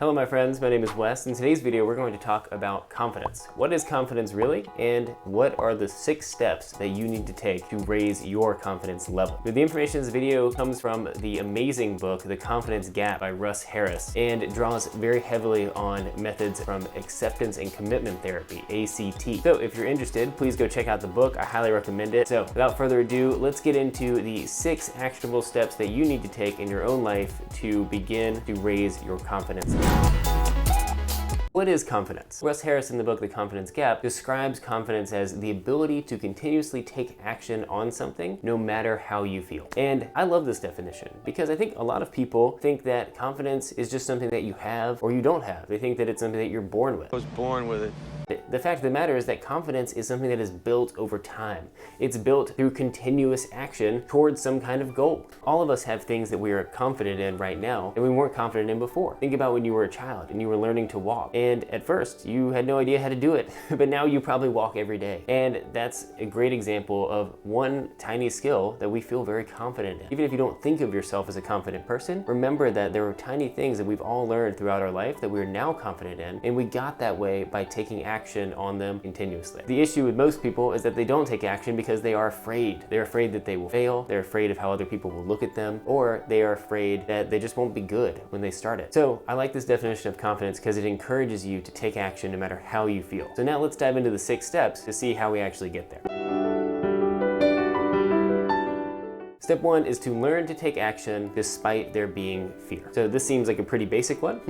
Hello my friends, my name is Wes. In today's video we're going to talk about confidence. What is confidence really? And what are the 6 steps that you need to take to raise your confidence level? The information in this video comes from the amazing book, The Confidence Gap by Russ Harris, and it draws very heavily on methods from acceptance and commitment therapy, ACT. So if you're interested, please go check out the book. I highly recommend it. So without further ado, let's get into the 6 actionable steps that you need to take in your own life to begin to raise your confidence level. What is confidence? Russ Harris in the book, The Confidence Gap, describes confidence as the ability to continuously take action on something no matter how you feel. And I love this definition because I think a lot of people think that confidence is just something that you have or you don't have. They think that it's something that you're born with. I was born with it. The fact of the matter is that confidence is something that is built over time. It's built through continuous action towards some kind of goal. All of us have things that we are confident in right now that we weren't confident in before. Think about when you were a child and you were learning to walk. And at first you had no idea how to do it, but now you probably walk every day. And that's a great example of one tiny skill that we feel very confident in. Even if you don't think of yourself as a confident person, remember that there are tiny things that we've all learned throughout our life that we're now confident in, and we got that way by taking action on them continuously. The issue with most people is that they don't take action because they are afraid. They're afraid that they will fail, they're afraid of how other people will look at them, or they are afraid that they just won't be good when they start it. So I like this definition of confidence because it encourages you to take action no matter how you feel. So now let's dive into the 6 steps to see how we actually get there. Step 1 is to learn to take action despite there being fear. So this seems like a pretty basic one,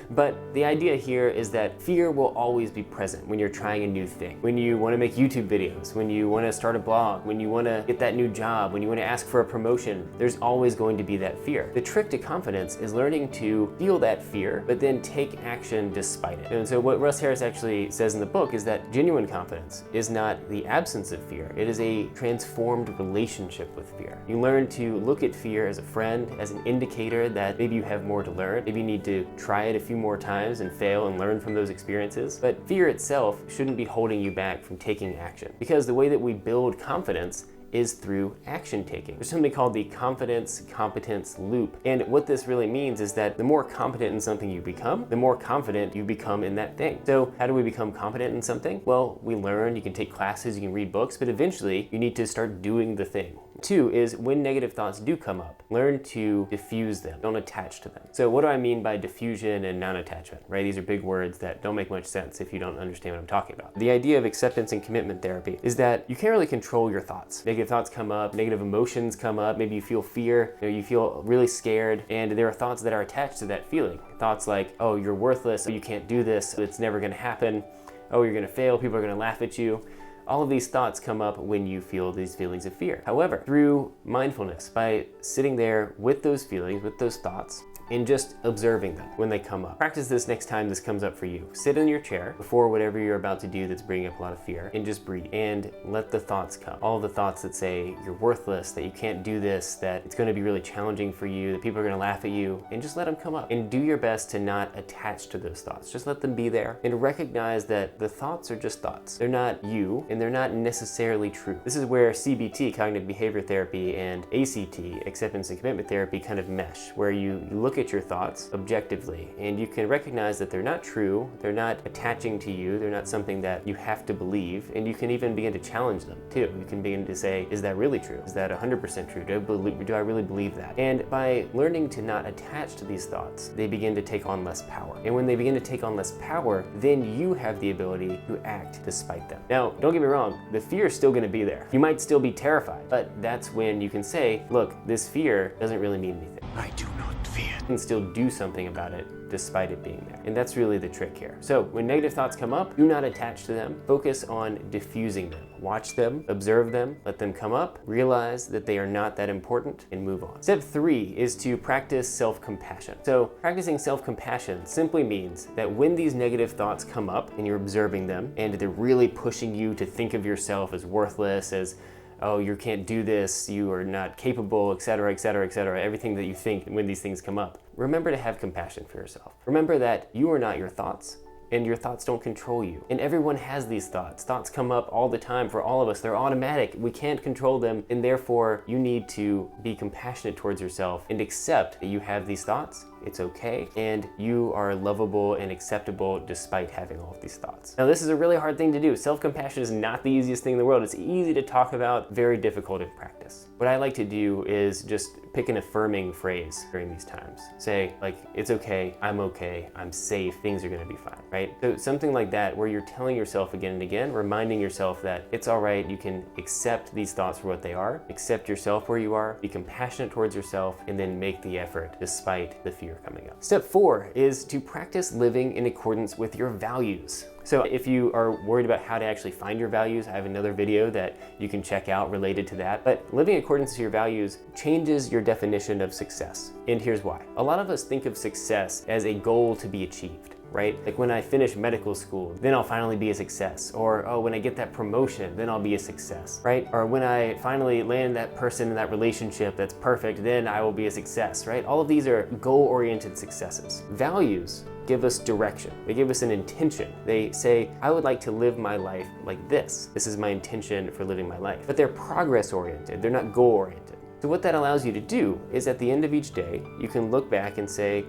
but the idea here is that fear will always be present when you're trying a new thing. When you want to make YouTube videos, when you want to start a blog, when you want to get that new job, when you want to ask for a promotion, there's always going to be that fear. The trick to confidence is learning to feel that fear, but then take action despite it. And so what Russ Harris actually says in the book is that genuine confidence is not the absence of fear. It is a transformed relationship with fear. You learn to look at fear as a friend, as an indicator that maybe you have more to learn. Maybe you need to try it a few more times and fail and learn from those experiences. But fear itself shouldn't be holding you back from taking action, because the way that we build confidence is through action taking. There's something called the confidence competence loop. And what this really means is that the more competent in something you become, the more confident you become in that thing. So how do we become competent in something? Well, we learn, you can take classes, you can read books, but eventually you need to start doing the thing. 2 is when negative thoughts do come up, learn to diffuse them, don't attach to them. So what do I mean by diffusion and non-attachment, right? These are big words that don't make much sense if you don't understand what I'm talking about. The idea of acceptance and commitment therapy is that you can't really control your thoughts. Negative thoughts come up, negative emotions come up, maybe you feel fear, you feel really scared, and there are thoughts that are attached to that feeling. Thoughts like, oh, you're worthless, you can't do this, it's never gonna happen, oh, you're gonna fail, people are gonna laugh at you. All of these thoughts come up when you feel these feelings of fear. However, through mindfulness, by sitting there with those feelings, with those thoughts, and just observing them when they come up. Practice this next time this comes up for you. Sit in your chair before whatever you're about to do that's bringing up a lot of fear, and just breathe and let the thoughts come. All the thoughts that say you're worthless, that you can't do this, that it's gonna be really challenging for you, that people are gonna laugh at you, and just let them come up. And do your best to not attach to those thoughts. Just let them be there and recognize that the thoughts are just thoughts. They're not you, and they're not necessarily true. This is where CBT, cognitive behavior therapy, and ACT, acceptance and commitment therapy, kind of mesh, where you look at your thoughts objectively and you can recognize that they're not true, they're not attaching to you, they're not something that you have to believe, and you can even begin to challenge them too. You can begin to say, is that really true? Is that 100% true? Do I really believe that? And by learning to not attach to these thoughts, they begin to take on less power. And when they begin to take on less power, then you have the ability to act despite them. Now, don't get me wrong, the fear is still gonna be there. You might still be terrified, but that's when you can say, look, this fear doesn't really mean anything. I do not fear. You can still do something about it despite it being there. And that's really the trick here. So when negative thoughts come up, do not attach to them. Focus on diffusing them. Watch them, observe them, let them come up, realize that they are not that important, and move on. Step 3 is to practice self-compassion. So practicing self-compassion simply means that when these negative thoughts come up and you're observing them and they're really pushing you to think of yourself as worthless, as oh, you can't do this, you are not capable, etc., etc., etc., everything that you think when these things come up. Remember to have compassion for yourself. Remember that you are not your thoughts, and your thoughts don't control you. And everyone has these thoughts. Thoughts come up all the time for all of us. They're automatic. We can't control them, and therefore you need to be compassionate towards yourself and accept that you have these thoughts it's okay, and you are lovable and acceptable despite having all of these thoughts. Now, this is a really hard thing to do. Self-compassion is not the easiest thing in the world. It's easy to talk about, very difficult in practice. What I like to do is just pick an affirming phrase during these times. Say, like, it's okay, I'm safe, things are gonna be fine, right? So something like that, where you're telling yourself again and again, reminding yourself that it's all right, you can accept these thoughts for what they are, accept yourself where you are, be compassionate towards yourself, and then make the effort despite the fear coming up. Step 4 is to practice living in accordance with your values. So if you are worried about how to actually find your values, I have another video that you can check out related to that. But living in accordance to your values changes your definition of success. And here's why. A lot of us think of success as a goal to be achieved, right? Like, when I finish medical school, then I'll finally be a success. Or, oh, when I get that promotion, then I'll be a success, right? Or when I finally land that person in that relationship that's perfect, then I will be a success, right? All of these are goal-oriented successes. Values give us direction. They give us an intention. They say, I would like to live my life like this. This is my intention for living my life. But they're progress-oriented. They're not goal-oriented. So what that allows you to do is, at the end of each day, you can look back and say,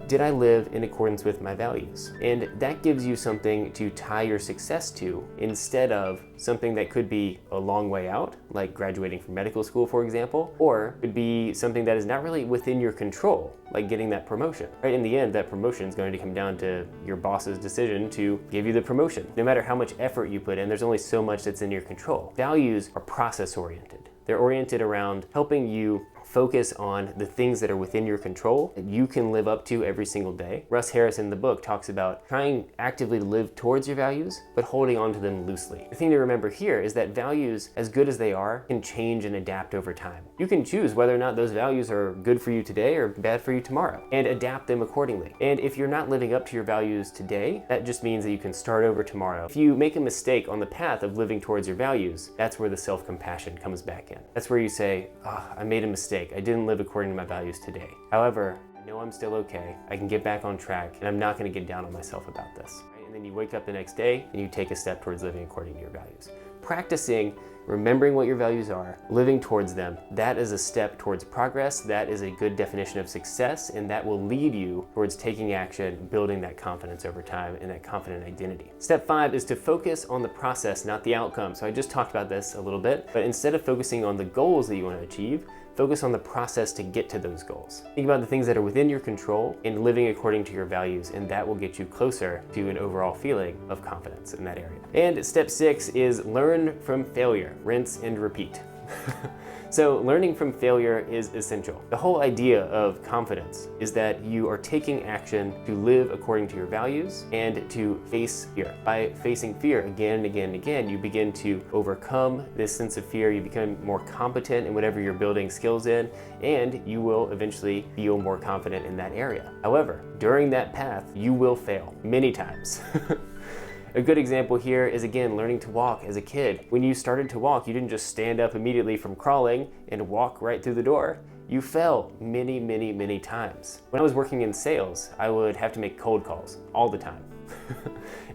did I live in accordance with my values? And that gives you something to tie your success to, instead of something that could be a long way out, like graduating from medical school, for example, or could be something that is not really within your control, like getting that promotion. Right? In the end, that promotion is going to come down to your boss's decision to give you the promotion. No matter how much effort you put in, there's only so much that's in your control. Values are process-oriented. They're oriented around helping you focus on the things that are within your control that you can live up to every single day. Russ Harris in the book talks about trying actively to live towards your values, but holding on to them loosely. The thing to remember here is that values, as good as they are, can change and adapt over time. You can choose whether or not those values are good for you today or bad for you tomorrow, and adapt them accordingly. And if you're not living up to your values today, that just means that you can start over tomorrow. If you make a mistake on the path of living towards your values, that's where the self-compassion comes back in. That's where you say, I made a mistake. I didn't live according to my values today. However, I know I'm still okay. I can get back on track, and I'm not going to get down on myself about this. Right? And then you wake up the next day and you take a step towards living according to your values. Practicing remembering what your values are, living towards them, that is a step towards progress. That is a good definition of success, and that will lead you towards taking action, building that confidence over time and that confident identity. Step 5 is to focus on the process, not the outcome. So I just talked about this a little bit, but instead of focusing on the goals that you want to achieve, focus on the process to get to those goals. Think about the things that are within your control and living according to your values, and that will get you closer to an overall feeling of confidence in that area. And step 6 is learn from failure, rinse and repeat. So learning from failure is essential. The whole idea of confidence is that you are taking action to live according to your values and to face fear. By facing fear again and again and again, you begin to overcome this sense of fear. You become more competent in whatever you're building skills in, and you will eventually feel more confident in that area. However, during that path, you will fail many times. A good example here is, again, learning to walk as a kid. When you started to walk, you didn't just stand up immediately from crawling and walk right through the door. You fell many, many, many times. When I was working in sales, I would have to make cold calls all the time.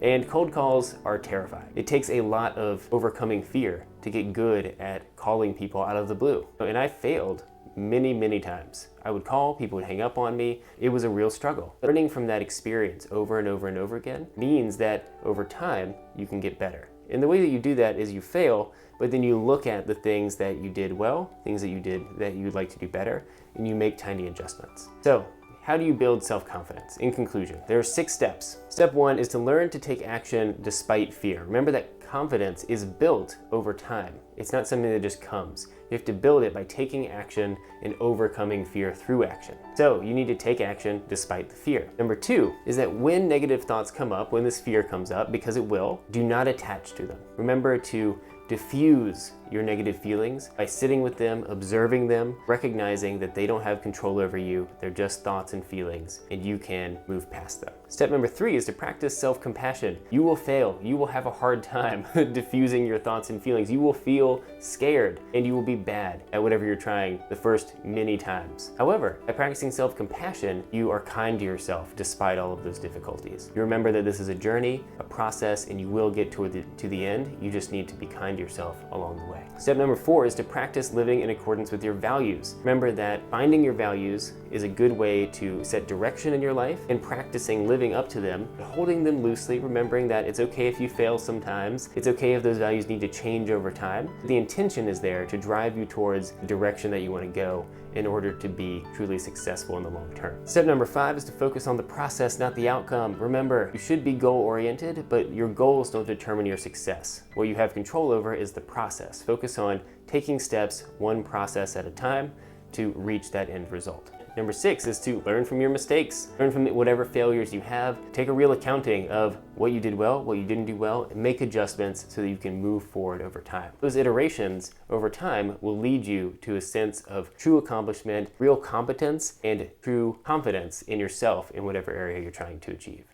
And cold calls are terrifying. It takes a lot of overcoming fear to get good at calling people out of the blue. And I failed many, many times. I would call, people would hang up on me. It was a real struggle. Learning from that experience over and over and over again means that over time, you can get better. And the way that you do that is you fail, but then you look at the things that you did well, things that you did that you'd like to do better, and you make tiny adjustments. So, how do you build self-confidence? In conclusion, there are 6 steps. Step 1 is to learn to take action despite fear. Remember that confidence is built over time. It's not something that just comes. You have to build it by taking action and overcoming fear through action. So you need to take action despite the fear. Number 2 is that when negative thoughts come up, when this fear comes up, because it will, do not attach to them. Remember to diffuse your negative feelings by sitting with them, observing them, recognizing that they don't have control over you. They're just thoughts and feelings, and you can move past them. Step number 3 is to practice self-compassion. You will fail. You will have a hard time diffusing your thoughts and feelings. You will feel scared, and you will be bad at whatever you're trying the first many times. However, by practicing self-compassion, you are kind to yourself despite all of those difficulties. You remember that this is a journey, a process, and you will get to the end. You just need to be kind to yourself along the way. Step number 4 is to practice living in accordance with your values. Remember that finding your values is a good way to set direction in your life, and practicing living up to them, holding them loosely, remembering that it's okay if you fail sometimes, it's okay if those values need to change over time. The intention is there to drive you towards the direction that you want to go in order to be truly successful in the long term. Step number 5 is to focus on the process, not the outcome. Remember, you should be goal-oriented, but your goals don't determine your success. What you have control over is the process. Focus on taking steps one process at a time to reach that end result. Number 6 is to learn from your mistakes. Learn from whatever failures you have. Take a real accounting of what you did well, what you didn't do well, and make adjustments so that you can move forward over time. Those iterations over time will lead you to a sense of true accomplishment, real competence, and true confidence in yourself in whatever area you're trying to achieve.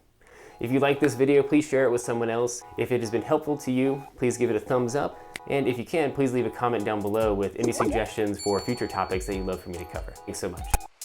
If you like this video, please share it with someone else. If it has been helpful to you, please give it a thumbs up. And if you can, please leave a comment down below with any suggestions for future topics that you'd love for me to cover. Thanks so much.